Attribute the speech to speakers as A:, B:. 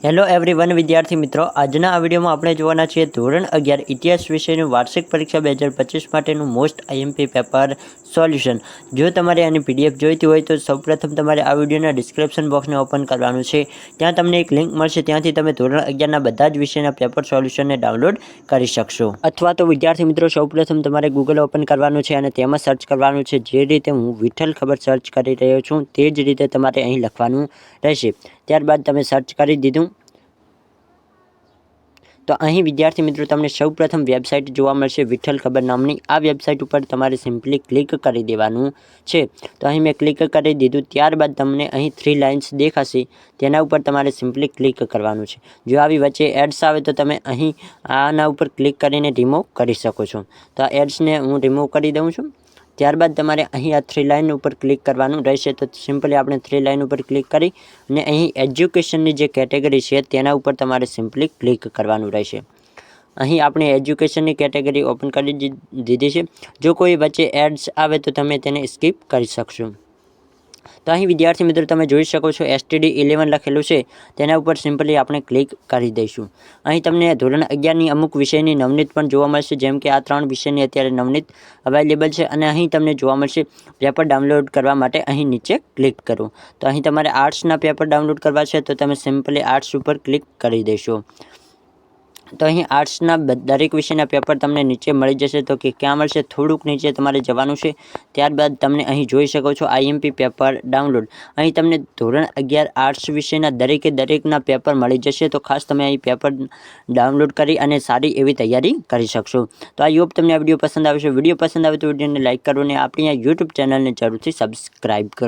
A: Hello everyone વિદ્યાર્થી મિત્રો, આજના આ વિડીયોમાં આપણે જોવાના છીએ ધોરણ 11 ઇતિહાસ વિષયનું વાર્ષિક પરીક્ષા 2025 માટેનું મોસ્ટ આઈએમપી પેપર સોલ્યુશન। જો તમારે આની પીડીએફ જોઈતી હોય તો સૌપ્રથમ તમારે આ વિડીયોના ડિસ્ક્રિપ્શન બોક્સને ઓપન કરવાનું છે। ત્યાં તમને એક લિંક મળશે, ત્યાંથી તમે ધોરણ 11ના બધા જ વિષયના પેપર સોલ્યુશનને ડાઉનલોડ કરી શકશો। અથવા તો વિદ્યાર્થી મિત્રો, સૌપ્રથમ તમારે ગૂગલ ઓપન કરવાનું છે અને તેમાં સર્ચ કરવાનું છે। જે રીતે હું વિઠ્ઠલ ખબર સર્ચ કરી રહ્યો છું તે જ રીતે તમારે અહીં લખવાનું રહેશે। ત્યારબાદ તમે સર્ચ કરી દીધું તો અહીં વિદ્યાર્થી મિત્રો તમને સૌપ્રથમ વેબસાઇટ જોવા મળશે વિઠ્ઠલ ખબર નામની। આ વેબસાઇટ ઉપર તમારે સિમ્પલી ક્લિક કરી દેવાનું છે। તો અહીં મેં ક્લિક કરી દીધું। ત્યારબાદ તમને અહીં 3 લાઇન્સ દેખાશે, તેના ઉપર તમારે સિમ્પલી ક્લિક કરવાનું છે। જો આવી વચ્ચે એડ્સ આવે તો તમે અહીં આના ઉપર ક્લિક કરીને રિમૂવ કરી શકો છો। તો આ એડ્સને હું રિમૂવ કરી દઉં છું। ત્યારબાદ તમારે અહીં આ 3 લાઇન ઉપર ક્લિક કરવાનું રહેશે। તો સિમ્પલી આપણે 3 લાઇન ઉપર ક્લિક કરી અને અહીં એજ્યુકેશનની જે કેટેગરી છે તેના ઉપર તમારે સિમ્પલી ક્લિક કરવાનું રહેશે। અહીં આપણે એજ્યુકેશનની કેટેગરી ઓપન કરી દીધી છે। જો કોઈ વચ્ચે એડ્સ આવે તો તમે તેને સ્કીપ કરી શકશો। તો અહીં વિદ્યાર્થી મિત્રો તમે જોઈ શકો છો STD 11 લખેલું છે, તેના ઉપર સિમ્પલી આપણે ક્લિક કરી દઈશું। અહીં તમને ધોરણ 11ની અમુક વિષયની નવનીત પણ જોવા મળશે, જેમ કે આ 3 વિષયની અત્યારે નવનીત અવેલેબલ છે। અને અહીં તમને જોવા મળશે પેપર ડાઉનલોડ કરવા માટે અહીં નીચે ક્લિક કરો। તો અહીં તમારે આર્ટ્સના પેપર ડાઉનલોડ કરવા છે તો તમે સિમ્પલી આર્ટ્સ ઉપર ક્લિક કરી દેશો। તો અહીં આર્ટ્સના દરેક વિષયના પેપર તમને નીચે મળી જશે। તો કે ક્યાં મળશે, થોડુંક નીચે તમારે જવાનું છે। ત્યારબાદ તમને અહીં જોઈ શકો છો આઈએમપી પેપર ડાઉનલોડ। અહીં તમને ધોરણ 11 આર્ટ્સ વિષયના દરેકના પેપર મળી જશે। તો ખાસ તમે અહીં પેપર ડાઉનલોડ કરી અને સારી એવી તૈયારી કરી શકશો। તો આઈ હોપ તમને આ વિડીયો પસંદ આવશે। વિડીયો પસંદ આવે તો વિડીયોને લાઇક કરો અને આપણી આ યુટ્યુબ ચેનલને જરૂરથી સબસ્ક્રાઈબ કરો।